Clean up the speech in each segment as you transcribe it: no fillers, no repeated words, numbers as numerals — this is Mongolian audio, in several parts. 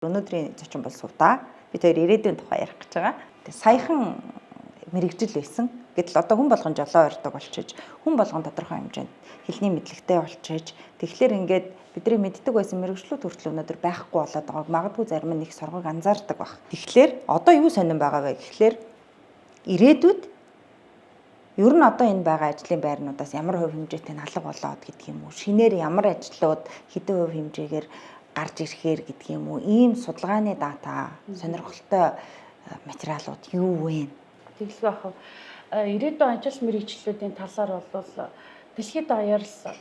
Өнөөдрийн зочин бол Сувдаа. Бид хоёр ирээдүйн тухай ярих гэж байгаа. Тэгээ саяхан мэрэгжил байсан. Гэтэл одоо хүн болгон жолоо ойрдог болчихж, хүн болгон тодорхой хэмжээнд хэлний мэдлэгтэй болчихж, тэгэхээр ингээд бидний мэддэг байсан мэрэгжлүүд хүртэл өнөөдөр байхгүй болоод байгааг магадгүй зарим нь их сургыг анзаардаг баг. Тэгэхээр одоо юу сонирн байгаа вэ гэхлээр ирээдүйд ер нь одоо энэ байгаа ажлын байрнуудаас ямар хувь хэмжээтэй алга болоод гэдэг юм уу? Шинээр ямар ажлууд хэдэн хувь хэмжээгээр гарч ирэхээр гэдэг юм уу? Ийм судалгааны дата, сонирхолтой материалууд юу вэ? Тэглэх байх. Ирээдүйн ажил мэргэжлүүдийн талаар бол дэлхийд даяар л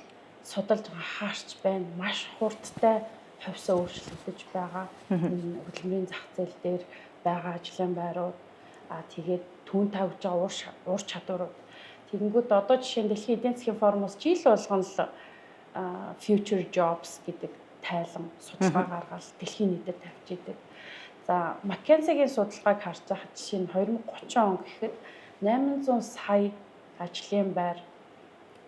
судалж хаарч байна. Маш хурдтай хавьсаа өөрчлөгдөж байгаа. Хөдөлмөрийн зах зээл дээр байгаа ажлын байрууд тэгээд түн тавьж байгаа ур чадварууд. Тэгэнгүүт одоо жишээ нь дэлхийн эдийн засгийн форумоос жил болгон л future jobs гэдэг тайлан судалгаа гаргаад дэлхийн нийтэд тавьж идэг. За McKinsey-гийн судалгааг харж байхад жишээ нь 2030 он гэхэд 800 сая ажлын байр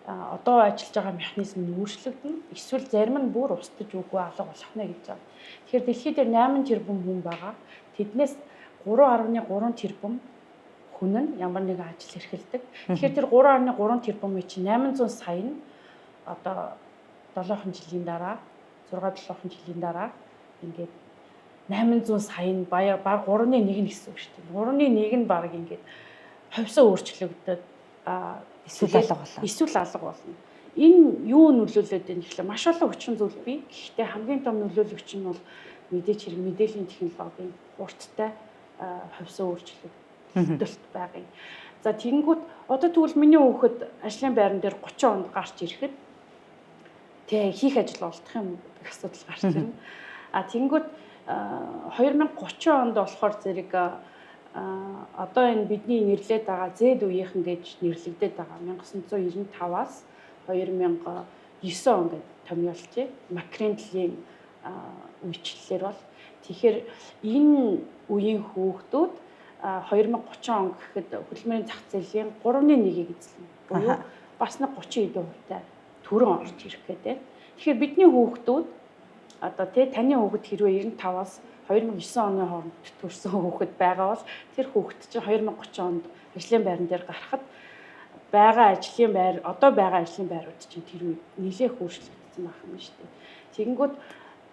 одоо ажиллаж байгаа механизм нь өөрчлөгдөн. Эсвэл зарим нь бүр устдаж үгүй алга болох нэ гэж байна. Тэгэхээр дэлхийд 8 тэрбум хүн байгаа. Тэднээс 3.3 тэрбум хүн нь ямар нэгэн ажил эрхэлдэг. Тэгэхээр тэр 3.3 тэрбумын чинь 800 сая нь одоо 7 жилийн дараа 6-7 жилийн дараа ингээд 800 сая нь баг 3.1 нь гэсэн үг шүү дээ. 3.1 нь баг ингээд хавьсаа өөрчлөгдөд эсвэл алга болно. Энэ юу нөлөөлөд байна гэхлээр маш олон хүчин зүйл бий. Гэхдээ хамгийн том нөлөөлөгч нь бол мэдээж хэрэг мэдээллийн технологийн хурдтай хавьсаа өөрчлөлт байгаа юм. За тэгэнгүүт одоо тэгвэл миний хүүхэд ажлын байран дээр 30 онд гарч ирэхэд тэг хийх ажил олдох юм гэдэг асуудал гарч ирнэ. Тэгэнгүүт 2030 онд болохоор зэрэг одоо энэ бидний нэрлээд байгаа Z үеийнхэн гэж нэрлэгдээд байгаа 1995-аас 2009 он гэж томьёолжээ. Макренлийн үечлэлээр бол тэгэхээр энэ үеийн хүүхдүүд 2030 он гэхэд хөдөлмөрийн зах зээлийн 3.1-ийг эзлэнэ. Буюу бас нэг 30% хувьтай төрөн орж ирэх гэдэг. Тэгэхээр бидний хүүхдүүд одоо таны хүүхэд хэрвээ 95-аас 2009 оны хооронд төрсэн хүүхэд байгаа бол тэр хүүхэд чинь 2030 онд ажлын байран дээр гарахад байгаа ажлын байр одоо байгаа ажлын байрууд чинь тэр үед нэлээх өөрчлөгдсөн байх юм шүү дээ. Тэгэнгүүт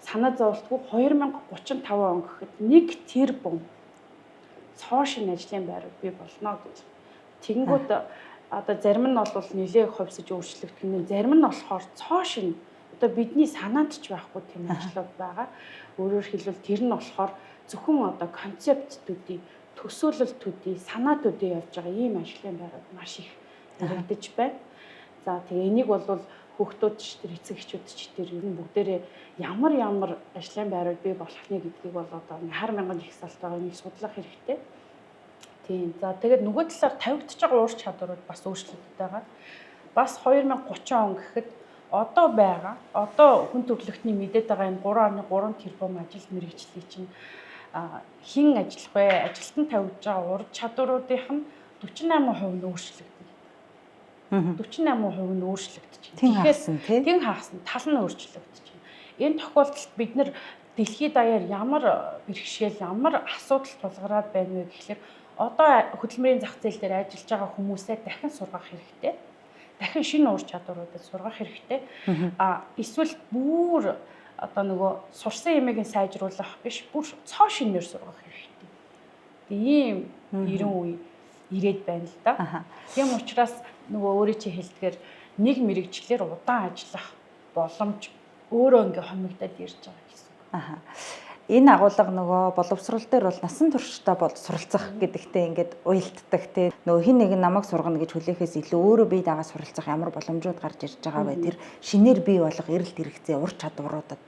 санаа зовлтгүй 2035 он гэхэд 1 тэрбум цоо шин ажлын байрууд бий болно гэж. Тэгэнгүүт одоо зарим нь бол нэлээх хувьсаж өөрчлөгдөх нь зарим нь болохоор цоо шин одоо бидний санаанд ч байхгүй тийм ажлууд байгаа. Өөрөөр хэлбэл тэр нь болохоор зөвхөн одоо концептуудын, төсөөлөлтүүдийн, санаатуудын явж байгаа ийм ажлын байрууд маш их яригдж байна. За тэгээ энийг бол хүүхдүүд ч тэр эцэг эхчүүд ч тэр ер нь бүгдээрээ ямар ажлын байрууд бий болох нь гэдгийг бол одоо 10,000 их салт байгаа нэг судлах хэрэгтэй. Тийм. За тэгээд нөгөө талаар тавигдж байгаа ур чадварууд бас өөрчлөгдөж байгаа. Бас 2030 он гэхэд одоо хүн төрөлхтний мэдээд байгаа энэ 3.3 тэрбум ажил мэргэжлийн чинь хэн ажиллах вэ? Ажилтан тавьж байгаа ур чадваруудынх нь 48% нь өөрчлөгдөнө. 48% нь өөрчлөгдөж байна. Тэн хагасна, тал нь өөрчлөгдөж байна. Энэ тохиолдолд бид нэр дэлхийд даяар ямар бэрхшээл, ямар асуудал тулгараад байна вэ гэхлээр одоо хөдөлмөрийн зах зээл дээр ажиллаж байгаа хүмүүсээ дахин сургах хэрэгтэй. Дахин шинэ ур чадваруудад сургах хэрэгтэй. Эсвэл бүр одоо нөгөө сурсан юмыг сайжруулах биш, бүр цоо шинээр сургах хэрэгтэй. Ийм 90 үе ирээд байна л да. Тийм учраас нөгөө өөрөө чи хэлдгээр нэг мэрэгчлэр удаан ажиллах боломж өөрөө ингээ хомигдоод ирж байгаа гэсэн үг. Энэ агуулга нөгөө боловсрол дээр бол насан туршдаа суралцах гэдэгтээ ингээд уялддаг те нөгөө хин нэг намайг сургана гэж хүлээхээс илүү өөрөө бие дагаа суралцах ямар боломжууд гарч ирж байгаа вэ? Тэр шинээр бий болох эрэлт хэрэгцээ ур чадваруудад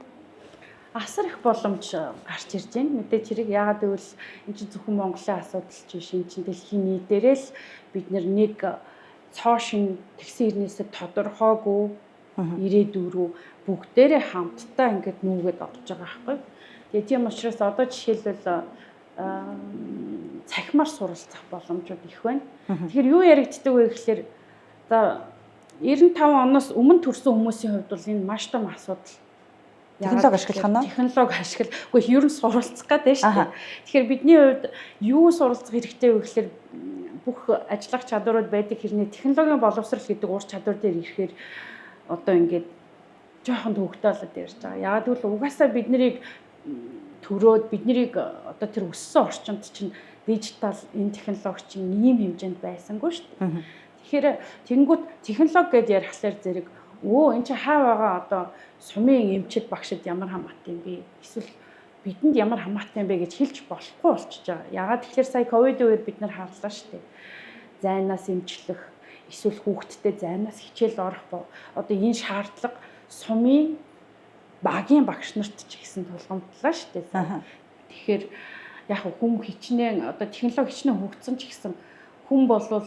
асар их боломж гарч ирж байна. Мэдээж хэрэг яагаад гэвэл энэ чинь зөвхөн Монголын асуудал чинь дэлхийн нийтээрээ л бид нэг цоо шин тэгсэн ирнээсээ тодорхойгүй ирээдүй рүү бүгдээрээ хамтдаа ингээд нүүгээд орж байгаа байхгүй. Тэгээ тийм учраас одоо жишээлбэл цахимаар суралцах боломжууд их байна. Тэгэхээр юу яригддаг вэ гэхэлэр за 95 оноос өмнө төрсэн хүмүүсийн хувьд бол энэ маш том асуудал Технологи ашиглах нь. Технологи ашиглах. Үгүй ер нь суралцах гэдэг шүү дээ. Тэгэхээр бидний хувьд юу суралцах хэрэгтэй вэ гэхээр бүх ажиллах чадварууд байдаг хэрнээ технологийн боловсрал гэдэг ур чадвар дээр ирэхээр одоо ингээд жоохон төвөгтэй болоод ярьж байгаа. Яагаад гэвэл угаасаа бид нарыг төрөөд бид нарыг одоо тэр өссөн орчинд чинь дижитал энэ технологи чинь ийм хэмжээнд байсангүй шүү дээ. Тэгэхээр тэнгуут технологи гэдээ ярихлаар зэрэг эн чинь хаа байгаа одоо сумын эмчит багшид ямар хамаатай юм бэ? Эсвэл бидэнд ямар хамаатай юм бэ гэж хэлж болохгүй болчихж байгаа. Ягаад тэгэхээр сая ковидын үеэр бид нар харлаа шүү дээ. Зайнаас эмчлэх, эсвэл хүүхдтэй зайнаас хичээл орох одоо энэ шаардлага сумын багийн багш нарт ч гэсэн тулгамдлаа шүү дээ. Тэгэхээр яг хүн хичнээн одоо технологи хичнээн хөгжсөн ч гэсэн хүн болвол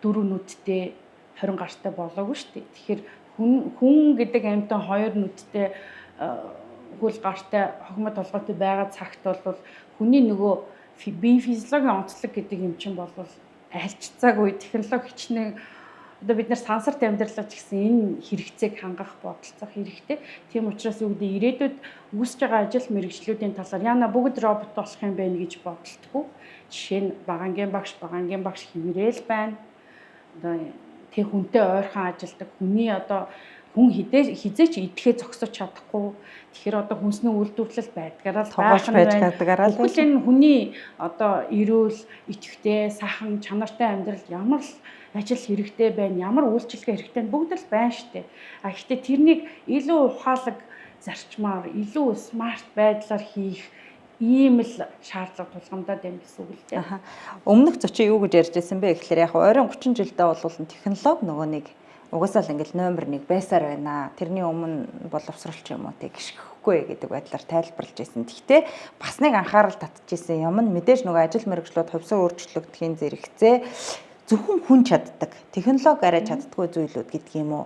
дөрөв нүдтэй 20 гартай болоогүй шүү дээ. Тэгэхээр хүн гэдэг амьтан 2 нүдтэй хөл гартай хогмод толгойтой байгаа цагт бол хүний нөгөө бие физиологийн онцлог гэдэг юм чинь бол альццаагүй технологи хичнээн одоо бид нар сансарт амьдралаа ч гэсэн энэ хэрэгцээг хангах бодолцох хэрэгтэй. Тийм учраас юу гэдэг ирээдүйд үүсэж байгаа ажил мэргэжлүүдийн талаар яна бүгд робот болох юм байна гэж бодолтгүй. Жишээ нь багангийн багш хэврээл байна. Одоо тэг хүнтэй ойрхон ажилдаг хүний одоо хүн хизээч идэхээ зогсож чадахгүй. Тэгэхээр одоо хүнсний үйлдвэрлэл байдгаараа л байх байдгаараа л энэ хүний одоо эрүүл, идэвхтэй, сайхан, чанартай амьдралд ямар л ажил хэрэгтэй байна, ямар үйлчилгээ хэрэгтэй бүгд л байна штэ. Гэхдээ тэрнийг илүү ухаалаг зарчмаар, илүү смарт байдлаар хийх ийм л шаардлага тулгамдаад байна гэсэн үг л дээ. Өмнөх зочин юу гэж ярьж байсан бэ гэхээр яг ойрын 30 жилдээ бол технологи нөгөө нэг угаасаа л ингээл номер 1 байсаар байна. Тэрний өмнө боловсролч юм уу тэг гიშгэхгүй гэдэг байдлаар тайлбарлаж байсан. Гэхдээ бас нэг анхаарал татчихсан юм нь мэдээж нөгөө ажил мэргэжлүүд хувьсаа өөрчлөгдөхийн зэрэгцээ зөвхөн хүн чаддаг, технологи арай чаддгүй зүйлүүд гэдэг юм уу.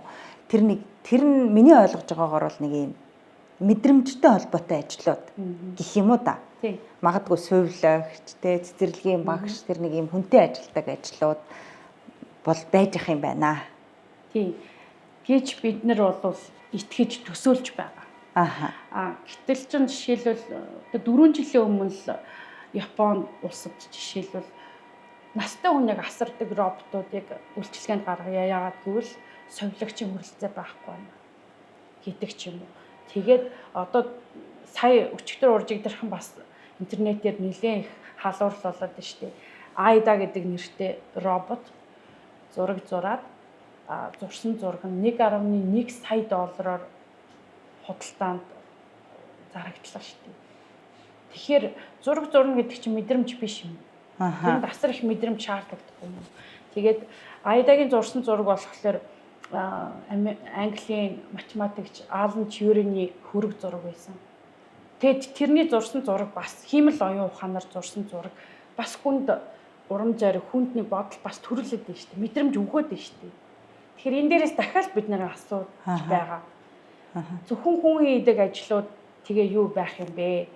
Тэр нь миний ойлгож байгаагаар бол нэг юм мэдрэмжтэй холбоотой ажлууд гэх юм уу да. Магадгүй сувилагч, цэцэрлэгийн багш тэр нэг юм хүнтэй ажилдаг ажлууд бол байж ах юм байна. Гэж бид нар бол итгэж төсөөлж байгаа. Гэтэл ч жишээлбэл 4 жилийн өмнө л Японд улсад жишээлбэл настай хүнийг асардаг роботуудыг үйлчилгээнд гаргая. Яагаад гэвэл совилагчийн хүрэлцээ байхгүй байна гэдэг ч юм уу. Тэгээд одоо сая өчигдөр уржигдэрхэн бас интернетээр нэлээд их халуурл болоод байна шүү дээ. Айда гэдэг нэртэй робот зураг зураад зурсан зураг нь 1.1 сая доллараар худалдаанд зарагдлаа шүү дээ. Тэгэхээр зураг зурна гэдэг чинь мэдрэмж биш юм. Тэнд асар их мэдрэмж шаардлагатай юм. Тэгээд Айдагийн зурсан зураг болохоор Английн математикч Алан Тьюрины хөрөг зураг байсан. Тэгэд тэрний зурсан зураг бас хиймэл оюун ухаанаар зурсан зураг бас хүнд урам зориг, хүнд нэг бодол бас төрүүлээд байна шүү дээ. Мэдрэмж өгөөд байна шүү дээ. Тэгэхээр энэ дээрээс дахиад бид нарыг асууж байгаа. Зөвхөн хүн хийдэг ажлууд тэгээ юу байх юм бэ?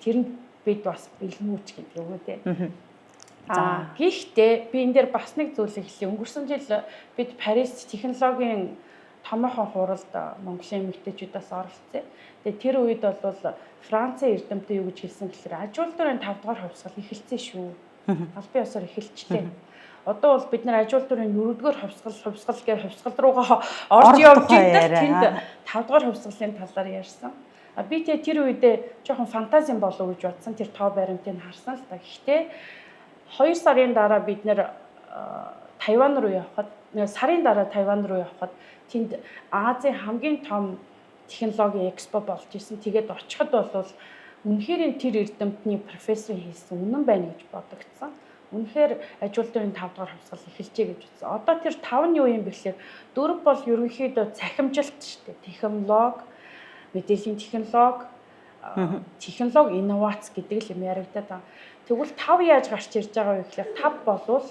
Тэрэнд бид бас бэлгүүч гэдэг юм уу те. Гэхдээ би энэ дээр бас нэг зүйлийг хэлье. Өнгөрсөн жил бид Парис технологийн томоохон хуралд Монголын эмэгтэйчүүдээс оролцсон. Тэгээ тэр үед бол Францын эрдэмтэн юу гэж хэлсэн гэхээр аж үйлдвэрийн 5 дугаар хувьсгал эхэлсэн шүү. Албан ёсоор эхэлчихлээ. Одоо бол бид нар аж үйлдвэрийн 4-р хувьсгал гэх хувьсгал руугаа орж явж байгаа. Тэнд 5 дугаар хувьсгалын талаар ярьсан. Би тэр үедээ жоохон фантазийн болов гэж бодсон. Тэр тоо баримтыг харсан л та. Гэхдээ 2 сарын дараа бид нэр Тайван руу явхад, сарын дараа Тайван руу явхад тэнд Азийн хамгийн том технологийн экспо болж исэн. Тэгээд очиход бол үнэхээр тэр эрдэмтний профессор хийсэн үнэн байна гэж бодогдсон. Үнэхээр аж үйлдвэрийн 5 дугаар хувьсгал эхэлжээ гэж үзсэн. Одоо тэр 5 нь юу юм бэ гэхээр 4 бол ерөнхийдөө цахимжилт шүү дээ. Технологи, мэдээллийн технологи, технологи инновац гэдэг л юм яригадаад байна. Тэгвэл 5 яаж гарч ирж байгаа вэ гэхээр 5 болвол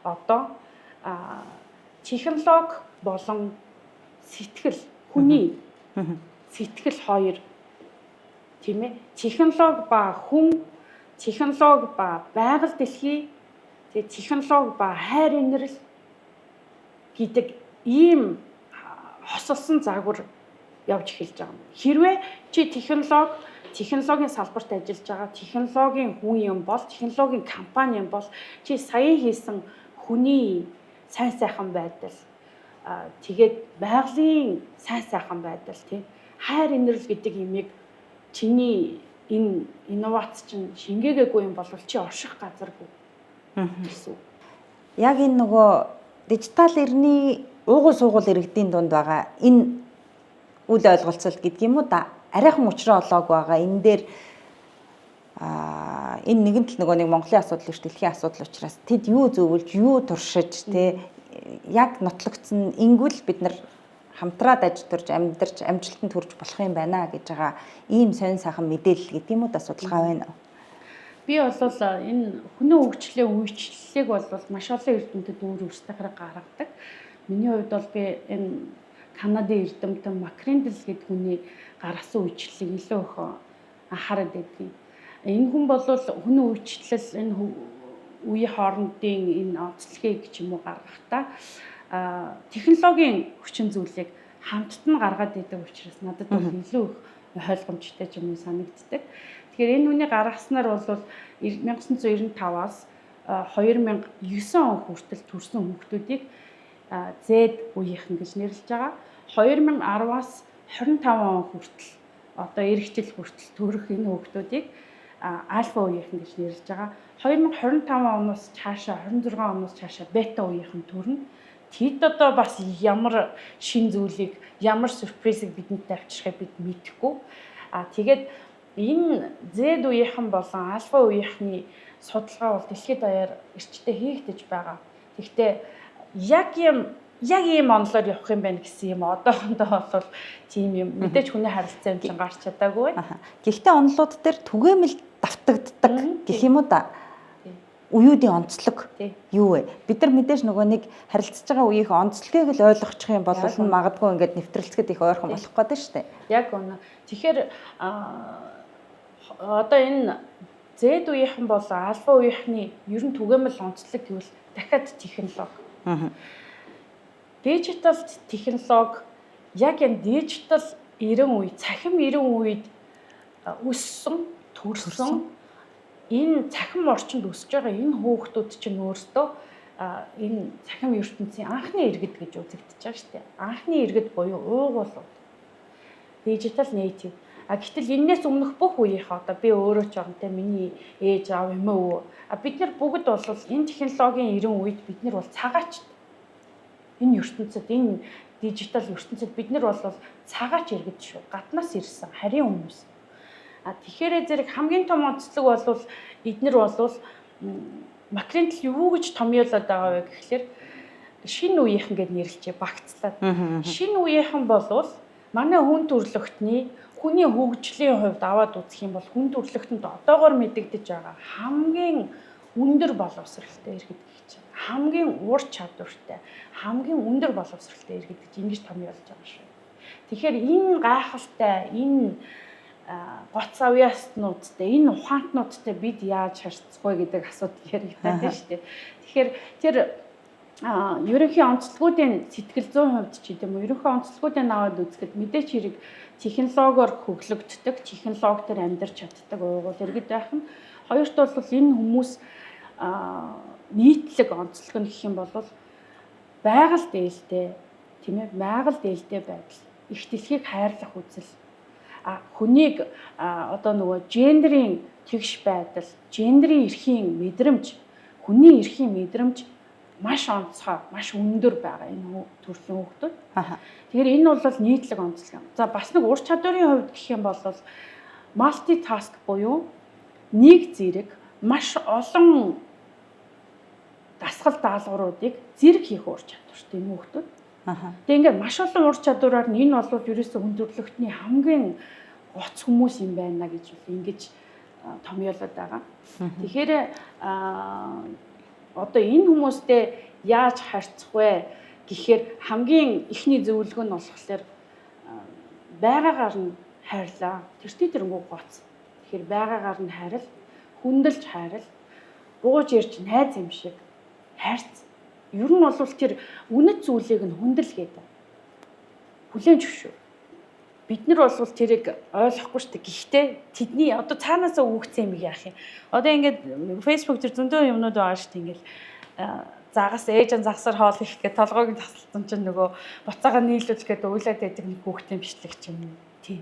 одоо технологи болон сэтгэл хүний сэтгэл хоёр тийм ээ технологи ба хүн технологи ба байгаль дэлхий тэгээ технологи ба хайр инрэл гэдэг ийм хосолсон загвар явж эхэлж байгаа юм. Хэрвээ чи технологийн салбарт ажиллаж байгаа, технологийн хүн юм бол, технологийн компани юм бол чи сая хийсэн хүний сайн сайхан байдал, тэгээд байгалийн сайн сайхан байдал, тийм хайр инрэл гэдэг имийг чиний энэ инновац чинь шингээгээгүй юм бол чи орших газаргүй гэсэн. Яг энэ нөгөө дижитал эрхний уугуул суугуул иргэдийн дунд байгаа энэ үл ойлголцол гэдэг юм уу да арайхан учраа олоог байгаа. Энэ дээр энэ нэгэнт нөгөө нэг Монголын асуудал биш дэлхийн асуудал учраас тэд юу зөвлөж, юу туршиж, тэ яг нотлогдсон ингүүл бид нар хамтраад ажиллаж амжилтанд хүрч болох юм байна гэж байгаа ийм сонин сайхан мэдээлэл гэдэг юм уу да судалгаа байна уу? Би бол энэ хүний хөгжлийн үйлчлэлийг бол маш олон эрдэмтэд өөрсдөө гаргадаг. Миний хувьд бол би энэ Канадын эрдэмтэн Макриндл гэдэг хүний гаргасан үйлчлэлийг илүү их анхаарал өгдөг. Энэ хүн бол хүний үйлчлэл энэ үеийн хоорондын энэ онцлогийг ч юм уу гаргахдаа технологийн хүчин зүйлийг хамтд нь гаргаад идэг учраас надад бол илүү их ойлгомжтой ч юм уу санагддаг. Тэгэхээр энэ хүний гаргаснаар бол 1995-аас 2009 он хүртэл төрсэн хүүхдүүдийг Z үеийнхэн гэж нэрлэж байгаа. 2010-аас 25 он хүртэл одоо эх жил хүртэл төрөх энэ хүүхдүүдийг альфа үеийнхэн гэж нэрлэж байгаа. 2025 оноос цаашаа 26 оноос цаашаа бета үеийнхэн төрнө. Тэд одоо бас ямар шин зүйлийг, ямар сюрпризыг бидэнд авчирхыг бид мэдэхгүй. Тэгээд энэ Z үеийнхэн болон альфа үеийнхний судалгаа бол дэлхийд даяар эрчтэй хийгдэж байгаа. Гэхдээ яг ийм онолоор явах юм байна гэсэн юм одоохондоо бол тийм юм мэдээж хүний харилцаа юм гарч чадаагүй. Гэхдээ онолууд дээр түгээмэл давтагддаг гэх юм уу да. Уюудын онцлог юу вэ? Бид нар мэдээж нөгөө нэг харилцаж байгаа үеийн онцлогийг л ойлгочих юм бол магадгүй ингээд нэвтрэлцгээд их ойрхон болох гэдэг шүү дээ. Яг үнэ. Тэгэхээр одоо энэ Z үеийнхэн бол альфа үеийнхний ер нь түгээмэл онцлог гэвэл дахиад технологи. Дижитал технологи яг энэ дижитал 90 үе, цахим 90 үед өссөн, төрсөн энэ цахим орчинд өсөж байгаа энэ хүүхдүүд чинь өөрсдөө энэ цахим ертөнцийн анхны иргэд гэж үзэгдэж байгаа шүү дээ. Анхны иргэд буюу уугуулууд. Digital native. Гэтэл энэс өмнөх бүх үеийнх одоо би өөрөө ч орнтой миний ээж аав юм уу. Бид нар бүгд бол энэ технологийн 90 үед бид нар бол цагаач. Энэ ертөнцид энэ дижитал ертөнцид бид нар бол цагаач иргэд шүү. Гаднаас ирсэн харийн хүмүүс. Тэгэхээр зэрэг хамгийн том онцлог бол эднэр бол Макриндл юу гэж томьёолоод байгаа вэ гэхэлэр шинэ үеийнхэн гэж нэрлэлчээ багцлаад. Шинэ үеийнхэн бол манай хүн төрөлхтний хүний хөгжлийн хувьд аваад үзэх юм бол хүн төрөлхтөнд одоогоор мэдэгдэж байгаа хамгийн өндөр боловсралтай иргэд гэж байна. Хамгийн ур чадвартай, хамгийн өндөр боловсралтай иргэд гэж ингэж томьёолж байгаа шүү. Тэгэхээр энэ гайхалтай, энэ гоц авьяаснуудтай, энэ ухаантнуудтай бид яаж харьцах вэ гэдэг асуудал яригдаад байна шүү дээ. Тэгэхээр тэр ерөнхий онцлогуудын сэтгэл зүйн хувьд ч гэдэм үү, ерөнхий онцлогуудыг аваад үзэхэд мэдээч хэрэг технологиор хөглөгддөг, технологиор амьдарч чаддаг уугуул иргэд байх нь. Хоёрт бол энэ хүмүүс нийтлэг онцлог нь гэх юм бол байгаль дээлтэй, тийм ээ, байгаль дээлтэй байдал, их дэлхийг хайрлах үзэл, хүнийг одоо нөгөө гендерийн тэгш байдал, гендерийн эрхийн мэдрэмж, хүний эрхийн мэдрэмж маш онцгой, маш өндөр байгаа энэ төрлийн хүүхдүүд. Тэгэхээр энэ бол нийтлэг онцлог. За бас нэг ур чадварын хувьд гэх юм бол multitask буюу нэг зэрэг маш олон дасгал даалгавруудыг зэрэг хийх ур чадвартай энэ хүүхдүүд. Тэгээ ингээд маш олон ур чадвараар нь энэ бол ерөөсөө хүн төрөлхтний хамгийн гоц хүмүүс юм байна гэж ингэж томьёолоод байгаа. Тэгэхээр одоо энэ хүмүүстэй яаж харьцах вэ гэхээр хамгийн ихний зөвлөгөө нь болохоор байгаагаар нь хайрлаа. Тэрнгүү гоц. Тэгэхээр байгаагаар нь хайрал, хүндэлж хайрал, бууж ирж найз юм шиг хайрц. Ер нь бол тэр үнэт зүйлийг нь хүндэл гэдэг. Хүлээн зөвшөөр. бид нар бол тэрийг ойлгохгүй шүү дээ. Гэхдээ тэдний одоо цаанаасаа үгцсэн юм яах юм. Одоо ингээд Facebook дээр зөндөө юмнууд байгаа шүү дээ. Ингээд загас ээж загсаар хоол их гэх толгойг тасалсан чинь нөгөө буцаага нийлүүлэх гэдэг уйлаад байдаг нэг хүүхдийн бичлэг юм. Тий.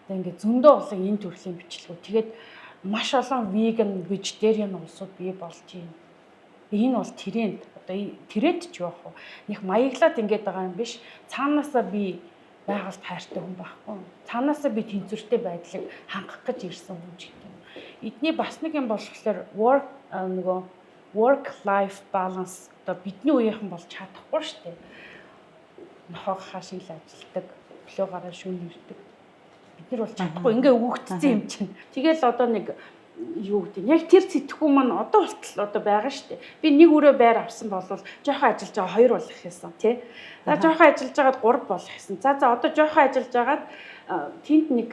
Одоо ингээд зөндөө олон энэ төрлийн бичлэгүүд. Тэгээд маш олон веган, vegetarian улсууд бий болж байна. Энэ бол тренд. Одоо тренд ч яах вэ? Них маяглаад ингээд байгаа юм биш. Цаанаасаа би байгальд хайртай хүн байхгүй. Цаанаасаа би тэнцвэртэй байдлыг хангах гэж ирсэн хүн ч гэдэг юм. Эдний бас нэг юм болохоор work life balance одоо бидний үеийнхэн болж чадахгүй шүү дээ. Нохоо хашиг л ажилдаг, плугаараа шүүн ирдэг. Бид нар бол чадахгүй ингээ өгөгдсөн юм чинь. Тэгэл одоо нэг юу гэдэг нь яг тэр сэтгхүү маань одоо болтол одоо байгаа шүү дээ. Би нэг өрөө байр авсан бол жоохон ажиллаж байгаа 2 болох гэсэн тий. За жоохон ажиллаж байгаад 3 болох гэсэн. За одоо жоохон ажиллаж байгаад тэнд нэг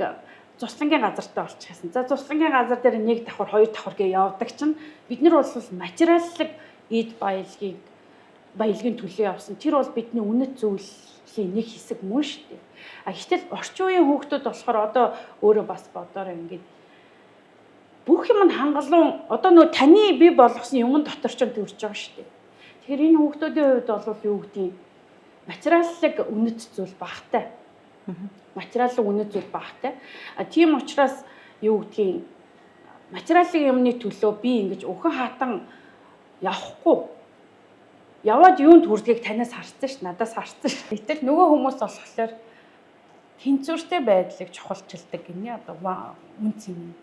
цуслангийн газартай болчихсон. За цуслангийн газар дээр нэг давхар 2 давхар гээ явдаг чинь бид нар бол материаллык эд баялагын төлөө явсан. Тэр бол бидний үнэт зүйлийн нэг хэсэг мөн шүү дээ. Гэтэл орчин үеийн хүүхдүүд болохоор одоо өөрөө бас бодоор ингээд бүх юм хангалуун одоо нөө таны бий болгосон юм дотор ч төрж байгаа шүү дээ. Тэгэхээр энэ хүүхдүүдийн хувьд бол юу гэдэг нь материаллык үнэт зүйл багтай. Материаллык үнэт зүйл багтай. Тийм учраас юу гэдгийг материаллык юмны төлөө би ингэж өхөн хатан явахгүй. Яваад юунд хүрдгийг танаас харсан ш, надаас харсан ш. Гэтэл нөгөө хүмүүс болохоор тэнцвэртэй байдлыг чухалчилдаг гинэ одоо үнц юм.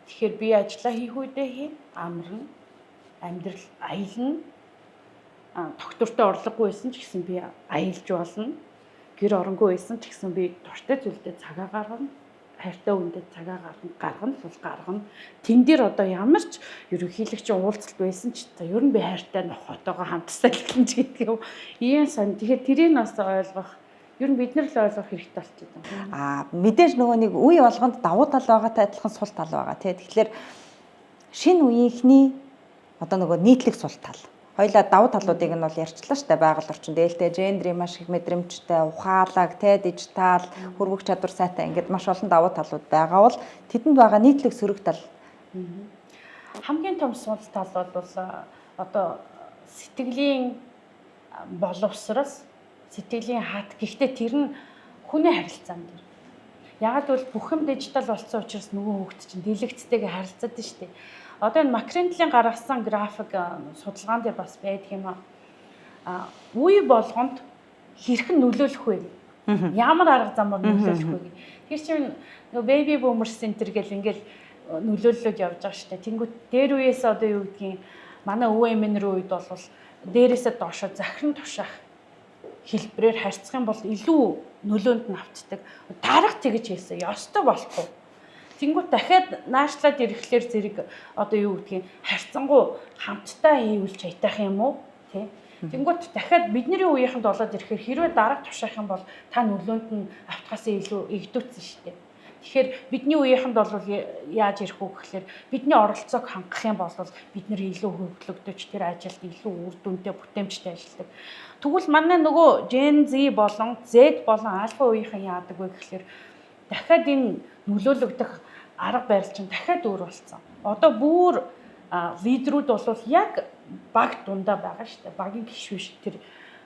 Тэгэхээр би ажиллаа хийх үедээ хийн, амарна, амьдрал аялна. Доктортой орлогогүй байсан ч гэсэн би аялж болно. Гэр оронгүй байсан ч гэсэн би дуртай зүйлдээ цагаа гаргана. Хайртай хүнтэй цагаа гаргана. Тэн дээр одоо ямар ч ерөнхийлөгчийн уулзалт байсан ч ер нь би хайртай нохотойгоо хамтсаа гэлэн ч гэдэг юм. Ийм сан. Тэгэхээр тэрийг бас ойлгох ер нь бид нар л ойлгох хэрэгтэй болчихсон. Мэдээж нөгөө нэг үе болгонд давуу тал байгаатай адилхан сул тал байгаа тий. Тэгэхээр шинэ үеийнхний одоо нөгөө нийтлэг сул тал. Хоёлаа давуу талуудыг нь бол ярьчлаа штэ байгаль орчин дээлтэй гендрийн маш их мэдрэмжтэй, ухаалаг, тий дижитал, хөрвөх чадвар сайтай ингээд маш олон давуу талууд байгаа бол тэдэнд байгаа нийтлэг сөрөг тал. Хамгийн том сул тал бол одоо сэтгэлийн боловсрол, сэтгэлийн хат. Гэхдээ тэр нь хүний харилцаан дээр. Ягаад гэвэл бүх юм дижитал болсон учраас нөгөө хүүхд чинь дэлгэцтэйгээ харилцаад байна шүү дээ. Одоо энэ Макрендлин гаргасан график судалгаан дээр бас байдаг юм аа. Үе болгонд хэрхэн нөлөөлөх вэ? Ямар арга замаар нөлөөлөх вэ? Тэр чинь нөгөө baby boomer center гэл ингээл нөлөөллөд явж байгаа шүү дээ. Тэнгүүт дээр үеэс одоо юу гэдгийг манай өвөө эмээнэр үед бол дээрээсээ доошо захиран тушаах хэлбэрээр харьцах юм бол илүү нөлөөнд нь автдаг. Дарга тэгж хийсэн. Ёстой болохгүй. Тэнгүүт дахиад наашлаад ирэхлээр зэрэг одоо юу гэдгийг харьцангуй хамтдаа хийвэл чайтах юм уу? Тэ. Тэнгүүт дахиад бидний үеийнхэнд болоод ирэхээр хэрвээ дарга тушаах юм бол та нөлөөнд нь автахаас илүү игдүүцсэн шүү дээ. Тэгэхээр бидний үеийнхэнд бол яаж ирэх вэ гэхээр бидний оролцоог хангах юм бол бид нэр илүү хөвгөлөгдөж тэр ажилд илүү үр дүнтэй бүтээмжтэй ажилладаг. Тэгвэл манай нөгөө Gen Z болон Z болон Alpha үеийнхэн яадаг вэ гэхээр дахиад энэ нөлөөлөгдөх арга барил чинь дахиад өөр болсон. Одоо бүр лидерүүд бол яг баг дундаа байгаа шүү дээ. Багийн гишүүш тэр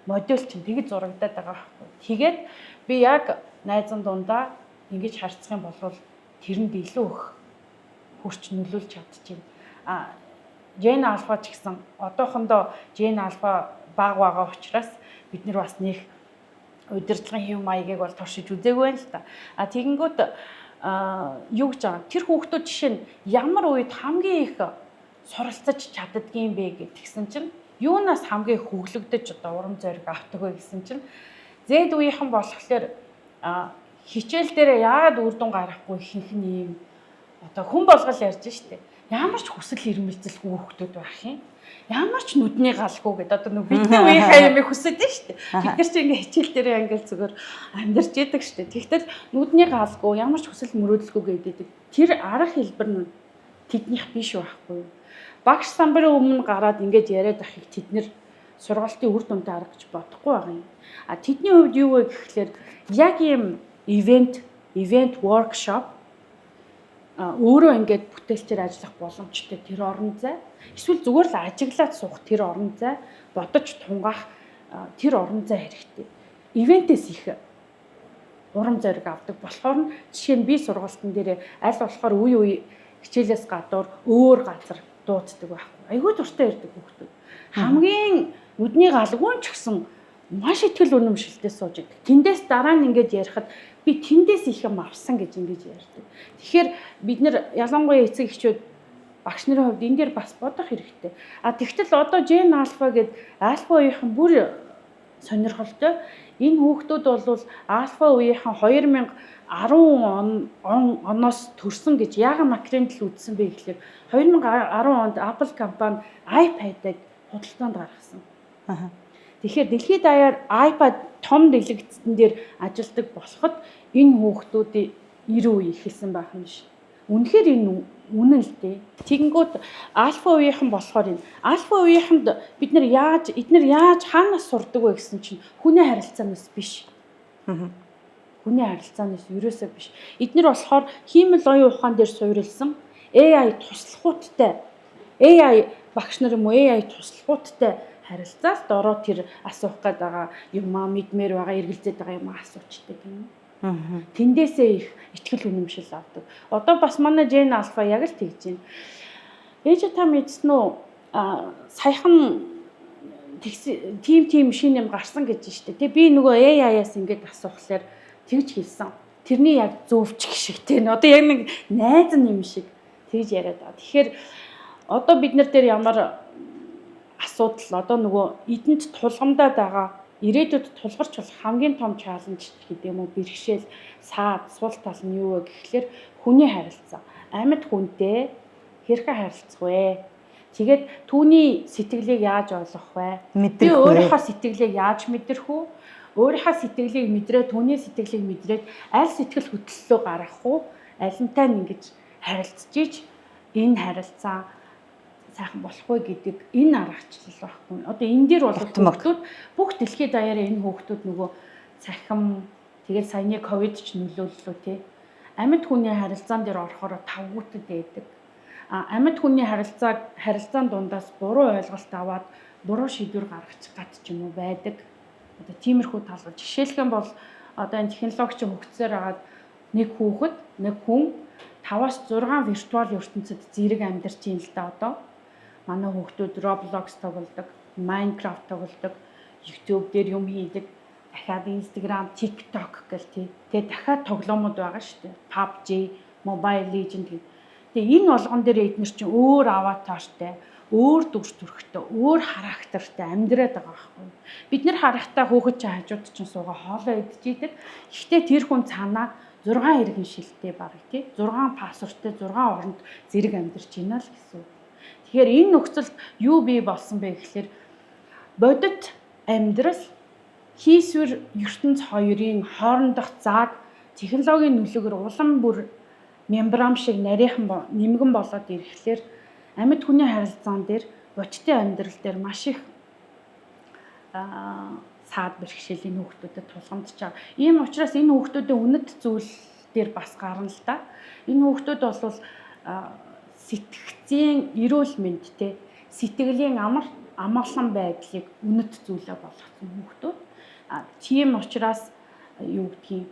модель чинь тэгж зурагдаад байгаа байхгүй. Тэгээд би яг найзан дундаа ингэж харьцах юм бол тэрэнд илүү их хурц нөлөөлж чадчихэв. Gen Alpha ч гэсэн одоохондоо Gen Alpha баг байгаа учраас бид нар бас нэг удирдлагын хэв маягийг бол туршиж үзээгүй байна л та. Тэгэнгүүт юу гэж байгаа. Тэр хүүхдүүд жишээ нь ямар үед хамгийн их суралцаж чаддгийм бэ гэдгсэн чинь юунаас хамгийн их хөглөгдөж одоо урам зориг авдаг вэ гэсэн чинь Z үеийнхэн болохоор хичээл дээр яагаад үр дүн гаргахгүй ихэнх нь ийм одоо хүн болгол ярьж штэ. Ямар ч хүсэл эрмэлзэлгүй хүүхдүүд байх юм. Ямар ч нүдний галгүй гэдэг одоо нэг бидний үеийнхээ юм хүсэж штэ. Бид нар чи ингээ хичээл дээр ингээл зүгээр амьдарч яадаг штэ. Тэгтэл нүдний галгүй ямар ч хүсэл мөрөөдөлгүй гэдэг. Тэр арга хэлбэр нь тэднийх биш байхгүй. Багш самбарын өмнө гараад ингээд яриад ахыг тэд нэр сургалтын үр дүнтэй арга гэж бодохгүй байгаа юм. Тэдний хувьд юу вэ гэхлээр яг ийм ивент event workshop өөрөө ингээд бүтээлчээр ажиллах боломжтой тэр орон зай. Эсвэл зүгээр л ажиглаад суух тэр орон зай, бодож тунгаах тэр орон зай хэрэгтэй. Ивентээс их урам зориг авдаг болохоор нь жишээ нь би сургалтын дээр аль болохоор үе хичээлээс гадуур өөр газар дууддаг байхгүй. Айгүй дуртай ирдэг хүүхдүүд. Хамгийн нүдний галгуун ч гэсэн маш итгэл үнэмшилтэй сууж идэг. Тэндээс дараа нь ингэж ярихад би тэндээс их юм авсан гэж ингэж ярьдаг. Тэгэхээр бид нэр ялангуяа эцэг эхчүүд багш нарын хувьд энэ дээр бас бодох хэрэгтэй. Тэгтэл одоо Gen Alpha гэдэг Alpha үеийнхэн бүр сонирхолтой. Энэ хүүхдүүд бол Alpha үеийнхэн 2010 оноос төрсөн гэж яагаад макрендл үзсэн бэ гэхлээр 2010 онд Apple компани iPad-ыг худалдаанд гаргасан. Тэгэхээр дэлхийд даяар iPad том дэлгэцэн дээр ажилладаг болоход энэ хүүхдүүдийн 90 үе ихэлсэн байх юм шиг. Үнэхээр энэ үнэн л дээ. Тэгэнгүүт Alpha үеийнхэн болохоор энэ Alpha үеийнхэнд эднэр яаж хаанаас сурдаг вэ гэсэн чинь хүний харилцаанаас биш. Хүний харилцаанаас ерөөсөө биш. Эднэр болохоор хиймэл оюун ухаан дээр суурилсан AI туслахууттай AI багш нар юм уу AI туслахууттай харилцаалт ороо тэр асуух гээд байгаа юм мэдмээр байгаа эргэлзээд байгаа юм асуучдаг юм. Тэндээсээ их ихтгэл үнэмшил авдаг. Одоо бас манай Gen Alpha яг л тэгж байна. Ээж та мэдсэн үү? Саяхан team машин юм гарсан гэж штэ. Тэгээ би нөгөө AI-аас ингэж асуухлаар тэгж хэлсэн. Тэрний яг зөвч шиг те. Одоо яг нэг найз юм шиг тэгж яриад байгаа. Тэгэхээр одоо бид нар дээр ямар асуудал одоо нөгөө эдэнд тулгамдаад байгаа ирээдүйд тулгарч болох хамгийн том чаленж гэдэг юм уу бэрхшээл саад сул тал нь юу вэ гэхлээр хүний харилцаа. Амьд хүнтэй хэрхэн харилцах вэ? Тэгээд түүний сэтгэлийг яаж ойлгох вэ? Би өөрийнхөө сэтгэлийг яаж мэдэрх үү? Өөрийнхөө сэтгэлийг мэдрээ түүний сэтгэлийг мэдрээд аль сэтгэл хөдлөлөө гаргах уу? Алинтай нь ингэж харилцаж иж энэ харилцаа сайхан болохгүй гэдэг энэ аргачлал байхгүй. Одоо энэ дээр бол хүүхдүүд бүх дэлхийд даяар энэ хүүхдүүд нөгөө цахим тэгээд саяны ковид ч нөлөөллөө тий. Амьд хүний харилцаан дээр орохоор тавгуутад байдаг. Амьд хүний харилцаан дундаас буруу ойлголт аваад буруу шийдвэр гаргачих гад ч юм уу байдаг. Одоо тиймэрхүү талбар жишээлх юм бол одоо энэ технологич хөгжсөөр хагаад нэг хүүхэд нэг хүн 5-6 виртуал ертөнцид зэрэг амьдарч юм л да одоо. Манай хүүхдүүд Roblox тоглодог, Minecraft тоглодог, YouTube дээр юм хийдэг, дахиад Instagram, TikTok гэл тий. Тэгээ дахиад тоглоомод байгаа шүү дээ. PUBG, Mobile Legends гэх. Тэгээ энэ болгон дээр эднэр чинь өөр аватартай, өөр дүрс төрхтэй, өөр характертай амьдраад байгаа байхгүй. Бид нэр харахтаа хүүхэд чинь хажууд чинь суугаа хоолоо идэж идэг. Гэхдээ тэр хүн цаанаа 6 иргэн шилтэй баг тий. 6 пассворттой 6 оронд зэрэг амьдарч байна л гэсэн. Тэгэхээр энэ нөхцөлд юу бий болсон бэ гэхэлэр бодит амьдрал хийсвэр ертөнц хоёрын хоорондох зааг технологийн нөлөөгөөр улам бүр мембран шиг нарийнхан нэмгэн болоод ирэхлээр амьд хүний харилцаан дээр бодитын амьдрал дээр маш их саад бэрхшээлийн хүүхдүүдэд тулгамдж байгаа. Ийм учраас энэ хүүхдүүдийн үнэт зүйл дээр бас гарна л да. Энэ хүүхдүүд бол сэтгцийн эрүүл мэндтэй сэтгэлийн амгалан байдлыг үнэт зүйлээ болгосон хүүхдүүд. Тийм учраас юу гэдгийг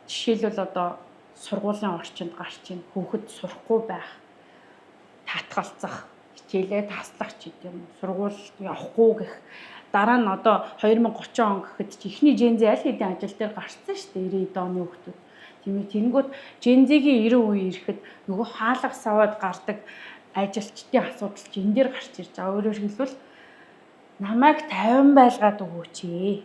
жишээлбэл одоо сургуулийн орчинд гарч ийн хүүхэд сурахгүй байх, татгалзах, хичээлээ таслах ч гэдэг юм. Сургууль явахгүй гэх дараа нь одоо 2030 он гэхэд чи ихний Gen Z аль хэдийн ажил дээр гарцсан шүү дээ 90 оны хүүхдүүд. Тэнгүүд Gen Z-ийн 90 үе ирэхэд нөгөө хаалга саваад гардаг ажилчдын асуудал чи энэ дээр гарч ирж байгаа. Өөрөөр хэлбэл намайг 50 байлгаад өгөөч ээ.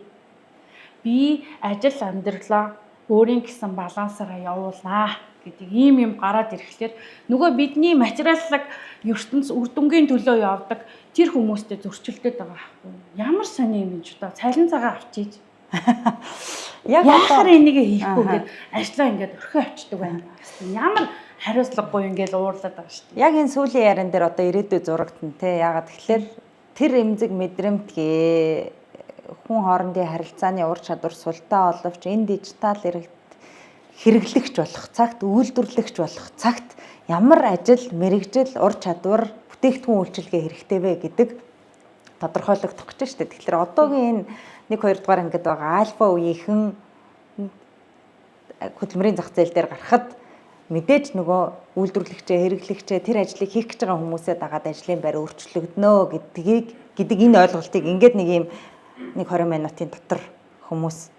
Би ажил амьдралаа өөрийн гэсэн балансаараа явуулнаа гэдэг ийм гараад ирэхлээр нөгөө бидний материаллык ертөнц үр дүнгийн төлөө явдаг тэр хүмүүстэй зөрчилдөд байгаа байхгүй. Ямар сони юм ч удаа цалин цагаа авчиж яг яахаар энийг хийхгүйгээр ажлаа ингээд орхио авчдаг байна. Ямар хариуцлагагүй ингээд уурлаад байгаа шүү дээ. Яг энэ сүүлийн яран дээр одоо ирээдүйд зурагдана те. Ягаад тэгэхээр тэр эмзэг мэдрэмтгээ хүн хоорондын харилцааны ур чадвар султаа оловч энэ дижитал иргэд хэрэглэгч болох цагт, үйлдвэрлэгч болох цагт ямар ажил, мэрэгжил, ур чадвар, бүтээгдэхүүн үйлчилгээ хэрэгтэй вэ гэдэг тодорхойлогдох гэж шүү дээ. Тэгэхээр одоогийн энэ 1 2 дугаар ангид байгаа альфа үеийнхэн хөдөлмөрийн зах зээл дээр гарахад мэдээж нөгөө үйлдвэрлэгчээ, хэрэглэгчээ тэр ажлыг хийх гэж байгаа хүмүүсээ дагаад ажлын байр өөрчлөгдөнө гэдэг энэ ойлголтыг ингээд нэг юм 20 минутын дотор хүмүүс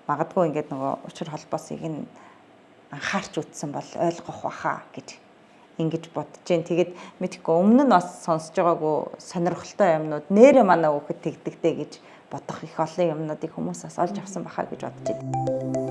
магадгүй ингээд нөгөө учир холбоосыг нь анхаарч үзсэн бол ойлгох баха гэж ингэж бодож जैन. Тэгээд мэдхгүй өмнө нь бас сонсож байгаагүй сонирхолтой юмнууд нэрэ манай хүүхэд тэгдэгтэй гэж бодох их олон юмнуудыг хүмүүс бас олж авсан баха гэж бодож байна.